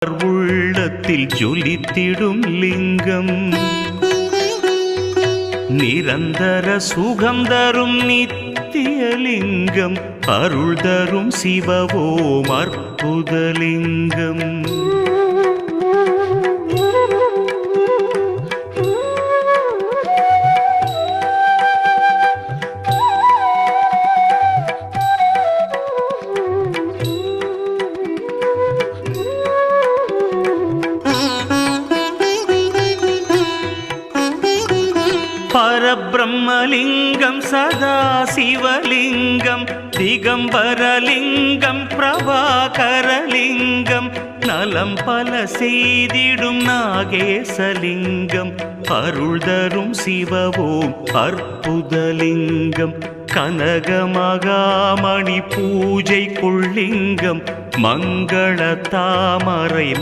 உள்ளத்தில் ஜொலித்திடும் லிங்கம், நிரந்தர சுகம் தரும் நித்தியலிங்கம், அருள் தரும் சிவவோம் அற்புதலிங்கம். பரபிரம்மலிங்கம் சதாசிவலிங்கம், திகம்பரலிங்கம் பிரபாகரலிங்கம், நலம் பல செய்திடும் நாகேசலிங்கம், அருள் தரும் சிவவோம் அற்புதலிங்கம். கனகமகாமணி பூஜை கொள்ளிங்கம், மங்கள தாமரை